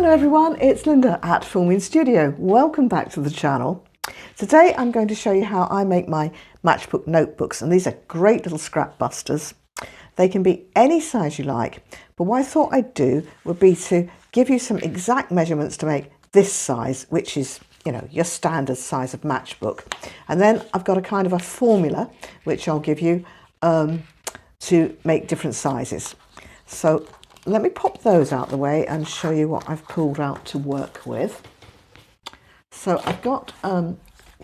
Hello everyone, it's Linda at Filming Studio. Welcome back to the channel. Today I'm going to show you how I make my matchbook notebooks, and these are great little scrap busters. They can be any size you like, but what I thought I'd do would be to give you some exact measurements to make this size, which is, you know, your standard size of matchbook. And then I've got a kind of a formula which I'll give you to make different sizes. So let me pop those out the way and show you what I've pulled out to work with. So I've got a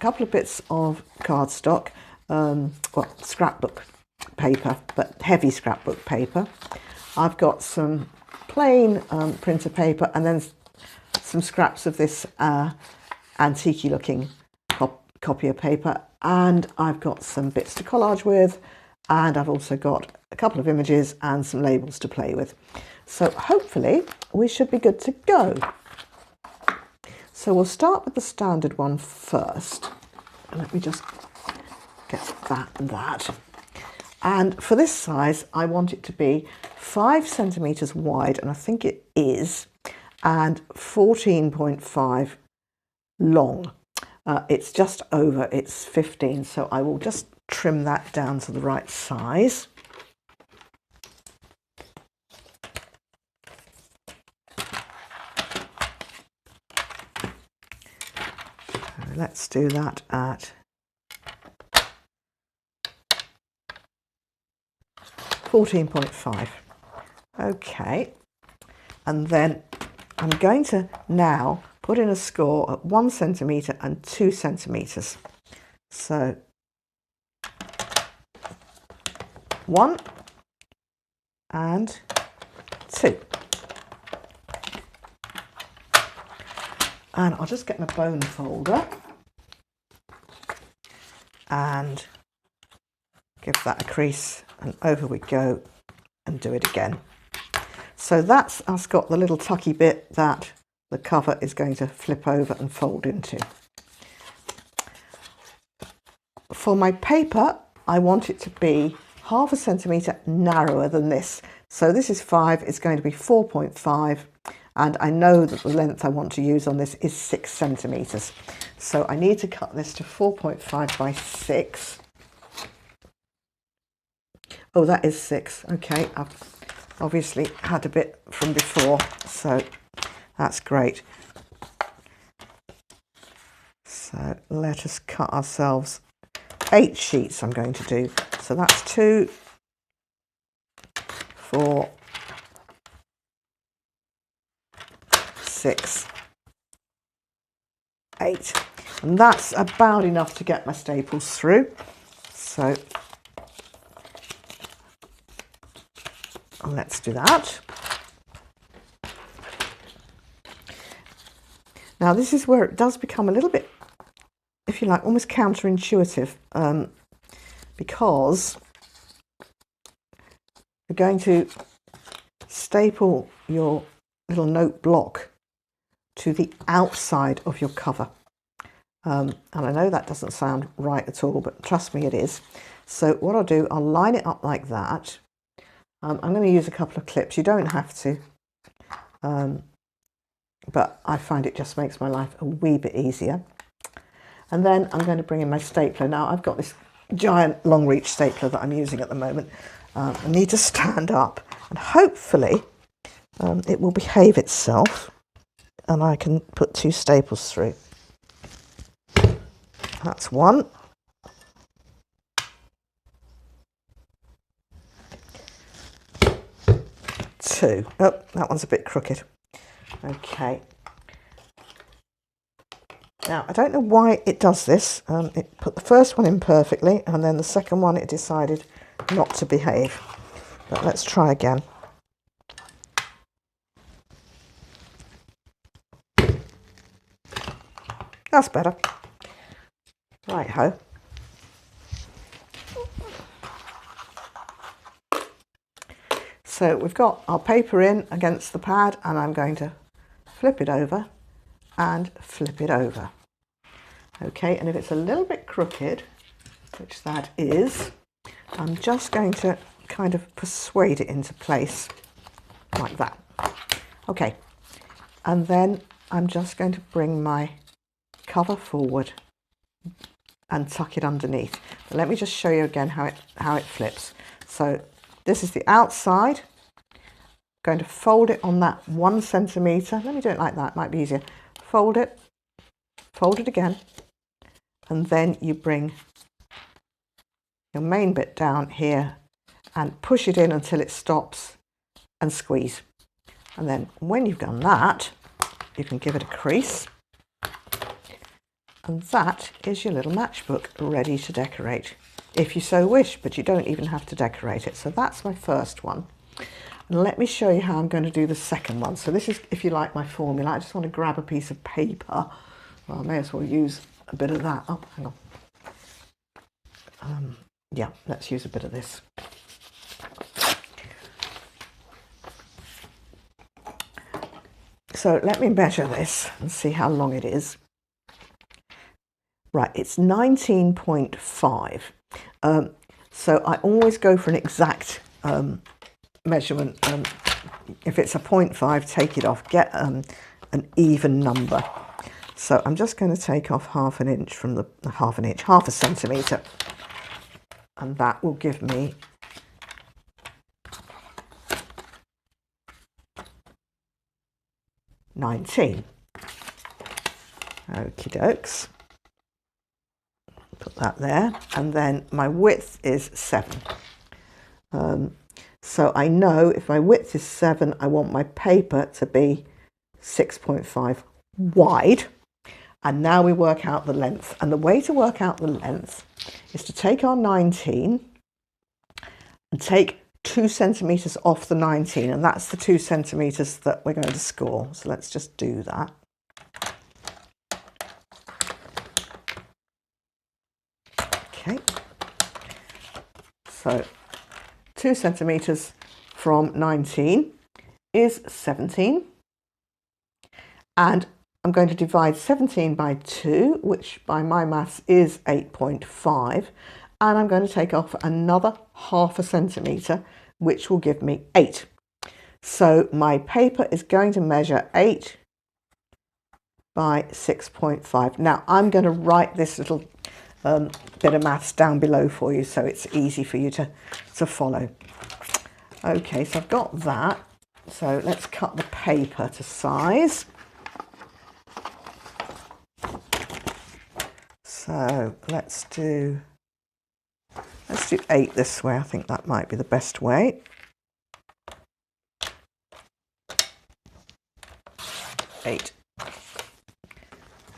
couple of bits of cardstock, well, scrapbook paper, but heavy scrapbook paper. I've got some plain printer paper, and then some scraps of this antique looking copier paper, and I've got some bits to collage with, and I've also got a couple of images and some labels to play with. So hopefully we should be good to go. So we'll start with the standard one first. Let me just get that and that. And for this size, I want it to be 5 centimeters wide, and I think it is, and 14.5 long. It's just over, it's 15, so I will just trim that down to the right size. Let's do that at 14.5. Okay, and then I'm going to now put in a score at 1 centimeter and 2 centimeters. So 1 and 2. And I'll just get my bone folder and give that a crease, and over we go and do it again. So that's us got the little tucky bit that the cover is going to flip over and fold into. For my paper, I want it to be 0.5 centimeter narrower than this. So this is 5, it's going to be 4.5. And I know that the length I want to use on this is 6 centimeters. So I need to cut this to 4.5 by 6. Oh, that is 6. Okay, I've obviously had a bit from before, so that's great. So let us cut ourselves 8 sheets I'm going to do. So that's 2, 4, 6, 8, and that's about enough to get my staples through. So let's do that. Now this is where it does become a little bit, if you like, almost counterintuitive, because you're going to staple your little note block to the outside of your cover. And I know that doesn't sound right at all, but trust me, it is. So what I'll do, I'll line it up like that. I'm going to use a couple of clips. You don't have to, but I find it just makes my life a wee bit easier. And then I'm going to bring in my stapler. Now I've got this giant long reach stapler that I'm using at the moment. I need to stand up, and hopefully it will behave itself, and I can put 2 staples through. That's 1. 2. Oh, that one's a bit crooked. Okay. Now, I don't know why it does this. It put the first one in perfectly, and then the second one it decided not to behave. But let's try again. That's better. Right-ho. So we've got our paper in against the pad, and I'm going to flip it over and flip it over. Okay, and if it's a little bit crooked, which that is, I'm just going to kind of persuade it into place like that. Okay, And then I'm just going to bring my cover forward and tuck it underneath. But let me just show you again how it flips. So this is the outside. I'm going to fold it on that 1 centimetre. Let me do it like that, might be easier. Fold it again, and then you bring your main bit down here and push it in until it stops and squeeze. And then when you've done that, you can give it a crease. And that is your little matchbook ready to decorate, if you so wish, but you don't even have to decorate it. So that's my first one. And let me show you how I'm going to do the second one. So this is, if you like, my formula. I just want to grab a piece of paper. Well, I may as well use a bit of that. Oh, hang on. Yeah, let's use a bit of this. So let me measure this and see how long it is. Right, it's 19.5. So I always go for an exact measurement. If it's a 0.5, take it off. Get an even number. So I'm just going to take off half an inch from the half a centimetre, and that will give me 19. Okie dokes. Put that there, and then my width is 7. So I know if my width is 7, I want my paper to be 6.5 wide. And now we work out the length. And the way to work out the length is to take our 19 and take 2 centimetres off the 19, and that's the 2 centimetres that we're going to score. So let's just do that. Okay, so 2 centimetres from 19 is 17, and I'm going to divide 17 by 2, which by my maths is 8.5, and I'm going to take off another half a centimetre, which will give me 8. So my paper is going to measure 8 by 6.5. Now I'm going to write this little bit of maths down below for you, so it's easy for you to follow. Okay, so I've got that. So let's cut the paper to size. So let's do 8 this way. I think that might be the best way. 8.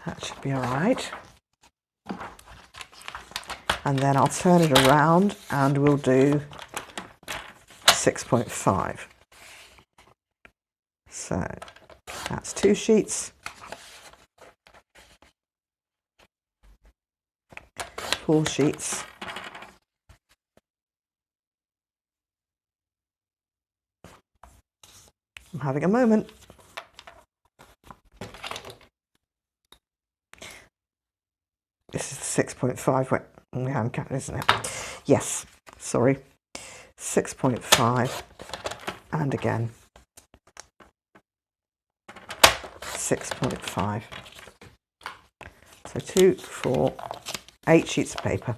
That should be all right. And then I'll turn it around and we'll do 6.5. So that's 2 sheets. 4 sheets. I'm having a moment. This is the 6.5. I'm counting, isn't it? Yes, sorry. 6.5, and again 6.5. So 2, 4, 8 sheets of paper.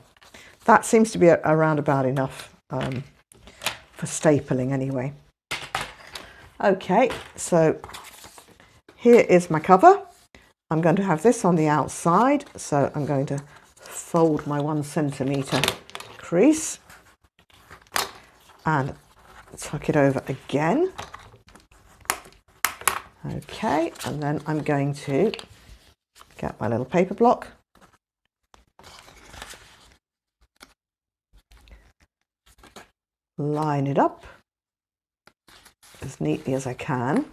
That seems to be around about enough for stapling anyway. Okay, so here is my cover. I'm going to have this on the outside, so I'm going to fold my 1 centimetre crease and tuck it over again. Okay, and then I'm going to get my little paper block, line it up as neatly as I can.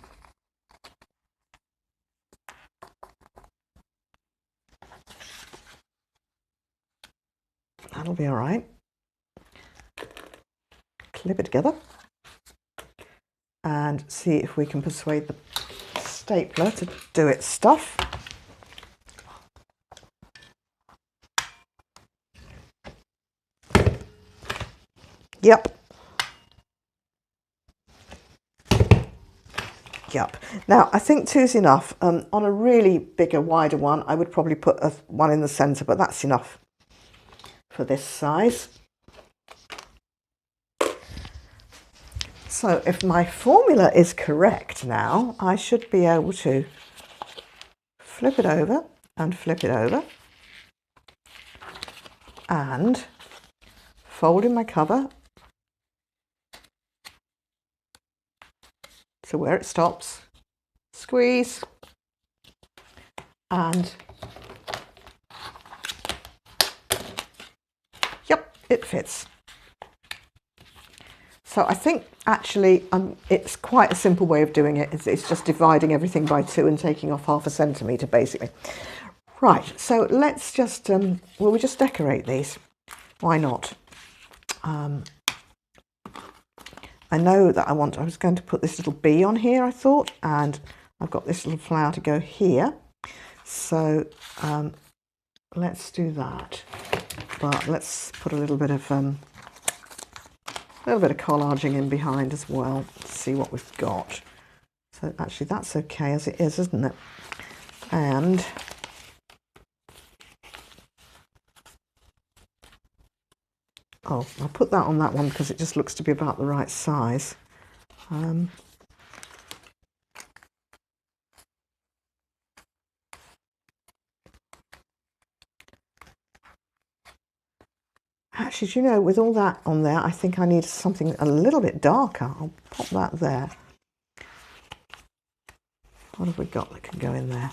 That'll be all right. Clip it together and see if we can persuade the stapler to do its stuff. Yep. Yep. Now, I think two's enough. On a really bigger, wider one, I would probably put one in the centre, but that's enough for this size. So if my formula is correct now, I should be able to flip it over and flip it over and fold in my cover to where it stops, squeeze, and yep, it fits. So I think actually it's quite a simple way of doing it. It's just dividing everything by 2 and taking off 1/2 centimetre basically. Right, so let's just, will we just decorate these? Why not? I know that I was going to put this little bee on here, I thought, and I've got this little flower to go here. So let's do that. But let's put a little bit of collaging in behind as well to see what we've got. So actually that's okay as it is, isn't it? And oh, I'll put that on that one because it just looks to be about the right size. Actually, do you know, with all that on there, I think I need something a little bit darker. I'll pop that there. What have we got that can go in there?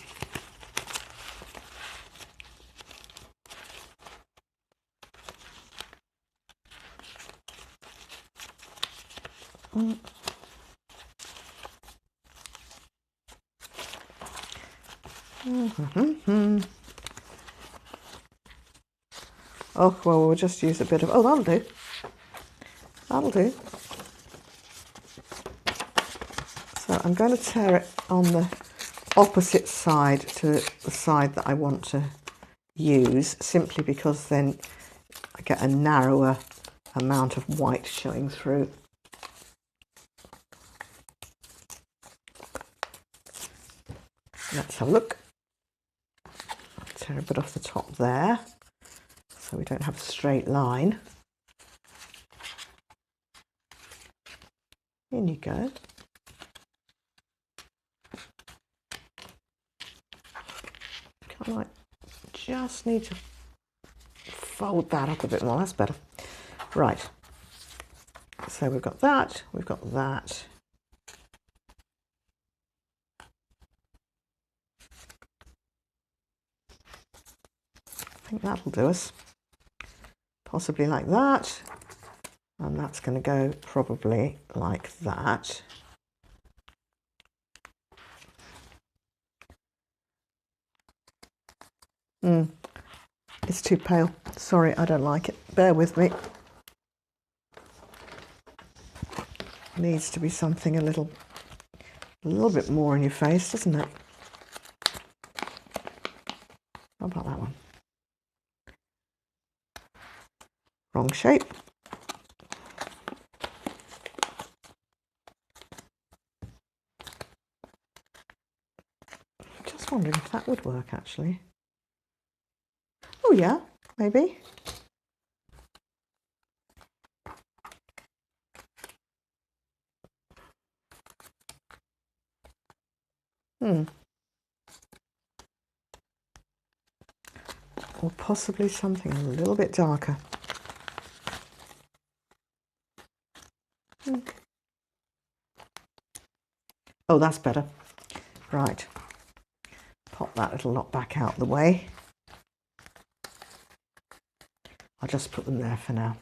Oh, well, we'll just use a bit of, oh, that'll do. That'll do. So I'm going to tear it on the opposite side to the side that I want to use, simply because then I get a narrower amount of white showing through. Let's have a look. I'll tear a bit off the top there, so we don't have a straight line. In you go. Kind of just need to fold that up a bit more, that's better. Right, so we've got that, we've got that. I think that'll do us. Possibly like that. And that's going to go probably like that. It's too pale. Sorry, I don't like it. Bear with me. Needs to be something a little bit more in your face, doesn't it? How about that one? Wrong shape. Just wondering if that would work actually. Oh yeah, maybe. Or possibly something a little bit darker. Oh, that's better. Right. Pop that little lot back out the way. I'll just put them there for now.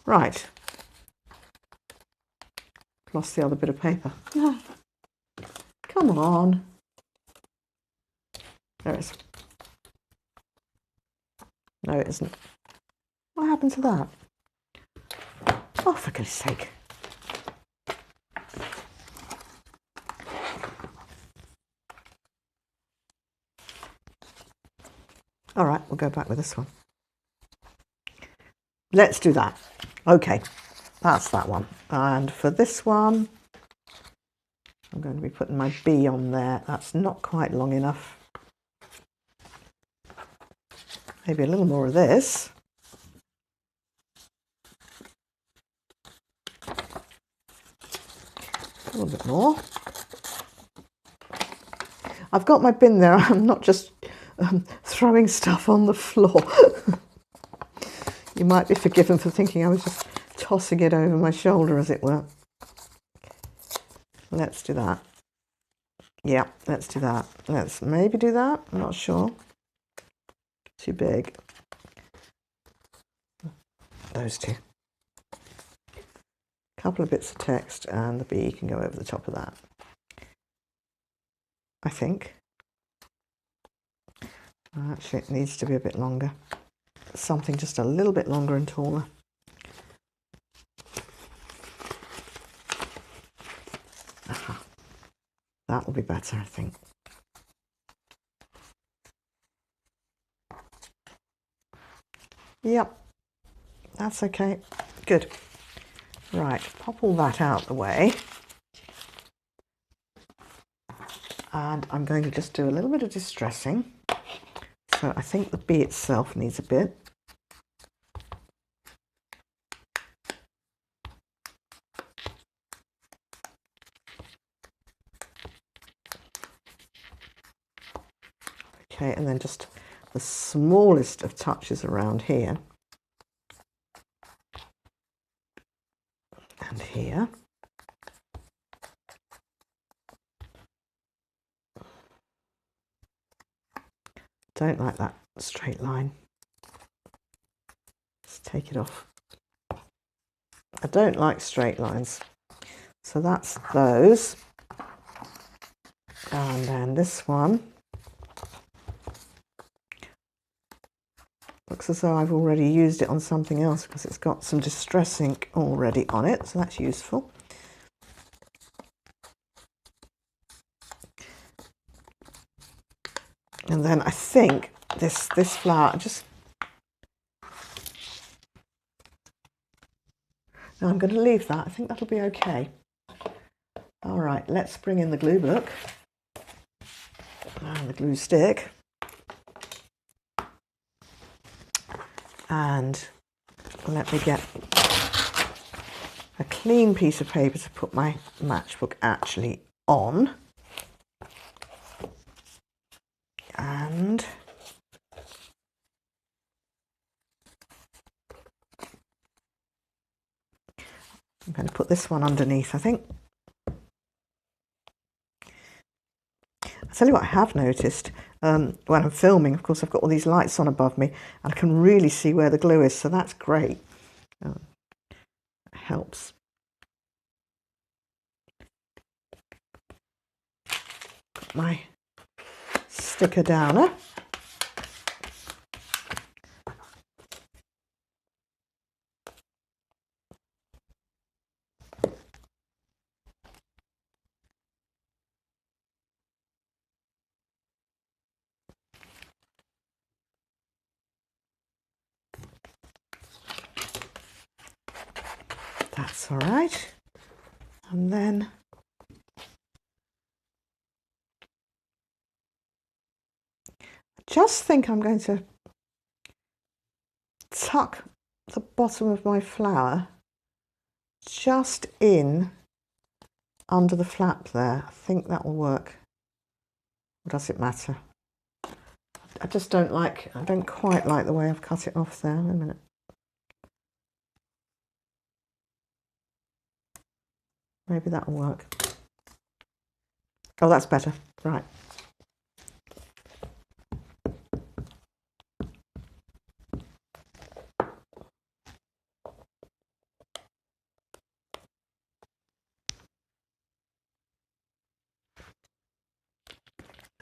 Right. Lost the other bit of paper. Come on. There it is. No, it isn't. What happened to that? Oh, for goodness sake. All right, we'll go back with this one. Let's do that. Okay. that's that one. And for this one, I'm going to be putting my B on there. That's not quite long enough. Maybe a little more of this. A little bit more. I've got my bin there. I'm not just throwing stuff on the floor. You might be forgiven for thinking I was just tossing it over my shoulder, as it were. Let's do that. Yeah, let's do that. Let's maybe do that. I'm not sure. Too big. Those two. A couple of bits of text, and the B can go over the top of that, I think. Actually, it needs to be a bit longer. Something just a little bit longer and taller. Aha. That will be better, I think. Yep, that's okay. Good. Right, pop all that out the way. And I'm going to just do a little bit of distressing. So I think the B itself needs a bit. Okay, and then just the smallest of touches around here. And here. Don't like that straight line. Let's take it off. I don't like straight lines. So that's those. And then this one looks as though I've already used it on something else because it's got some distress ink already on it, so that's useful. And then I think this flower, no, I'm going to leave that. I think that'll be okay. All right, let's bring in the glue book and the glue stick. And let me get a clean piece of paper to put my matchbook actually on. And I'm going to put this one underneath, I think. I'll tell you what I have noticed. When I'm filming, of course, I've got all these lights on above me and I can really see where the glue is, so that's great. It helps. Got my sticker downer. That's all right. And then I just think I'm going to tuck the bottom of my flower just in under the flap there. I think that will work. Or does it matter? I just don't quite like the way I've cut it off there. Wait a minute. Maybe that'll work. Oh, that's better. Right.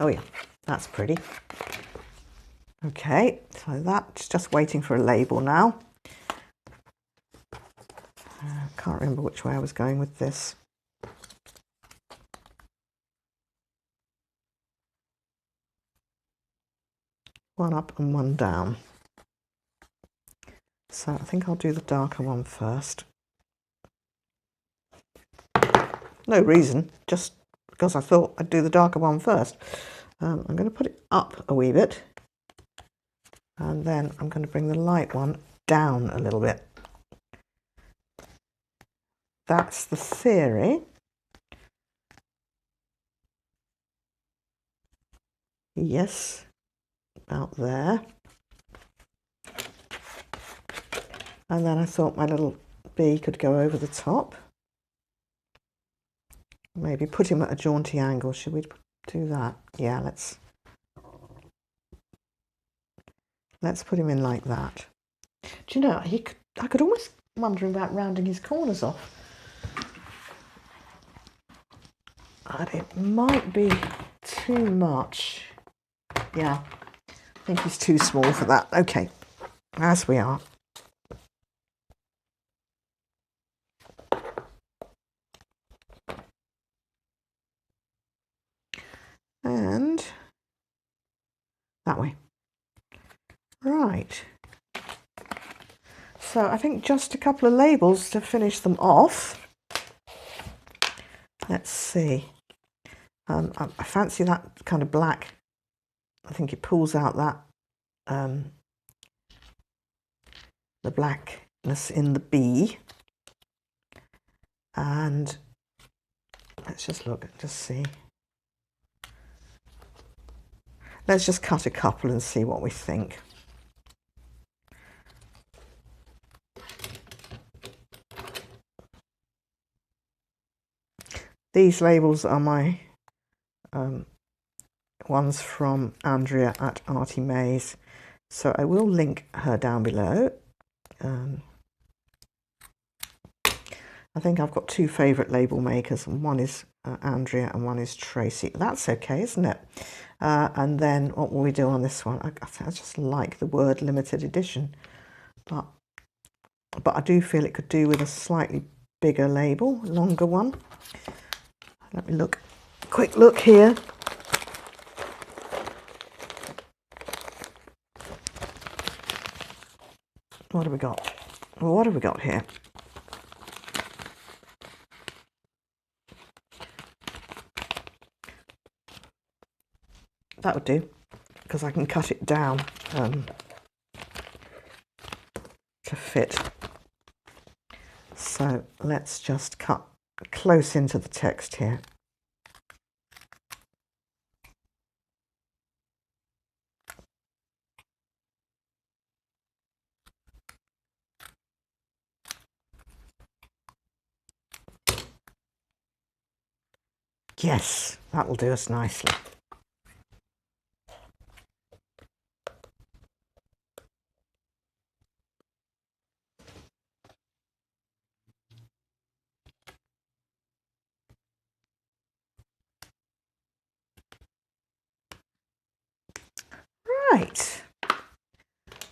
Oh yeah, that's pretty. Okay, so that's just waiting for a label now. Can't remember which way I was going with this. One up and one down. So I think I'll do the darker one first. No reason, just because I thought I'd do the darker one first. I'm going to put it up a wee bit, and then I'm going to bring the light one down a little bit. That's the theory. Yes, about there. And then I thought my little bee could go over the top. Maybe put him at a jaunty angle. Should we do that? Yeah, let's put him in like that. Do you know, I could almost wondering about rounding his corners off. And it might be too much. Yeah, I think he's too small for that. Okay, as we are. And that way. Right. So I think just a couple of labels to finish them off. Let's see. I fancy that kind of black. I think it pulls out that the blackness in the bee. And let's just look, just see. Let's just cut a couple and see what we think. These labels are my ones from Andrea at ArtyMaze, so I will link her down below. I think I've got two favourite label makers, and one is Andrea and one is Tracy. That's okay, isn't it? And then what will we do on this one? I just like the word limited edition, but I do feel it could do with a slightly bigger label, longer one. Let me look, quick look here. What have we got? Well, what have we got here? That would do, because I can cut it down to fit. So let's just cut close into the text here. Yes, that will do us nicely. Right,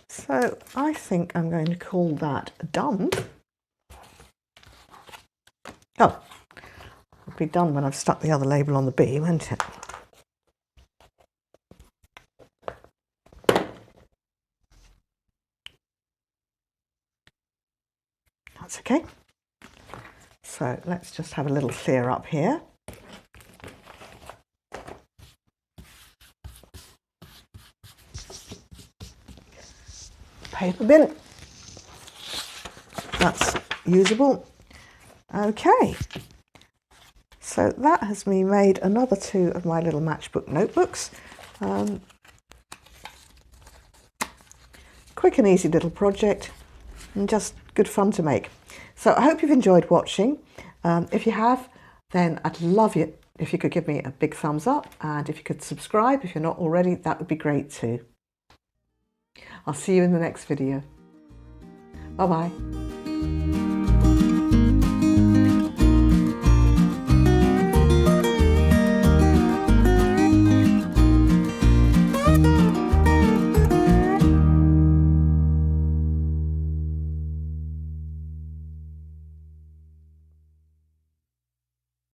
so I think I'm going to call that done. Oh, it'll be done when I've stuck the other label on the bee, won't it? That's okay. So let's just have a little clear up here. Paper bin. That's usable. Okay. So that has me made another two of my little matchbook notebooks. Quick and easy little project and just good fun to make. So I hope you've enjoyed watching. If you have, then I'd love it if you could give me a big thumbs up, and if you could subscribe if you're not already, that would be great too. I'll see you in the next video. Bye bye.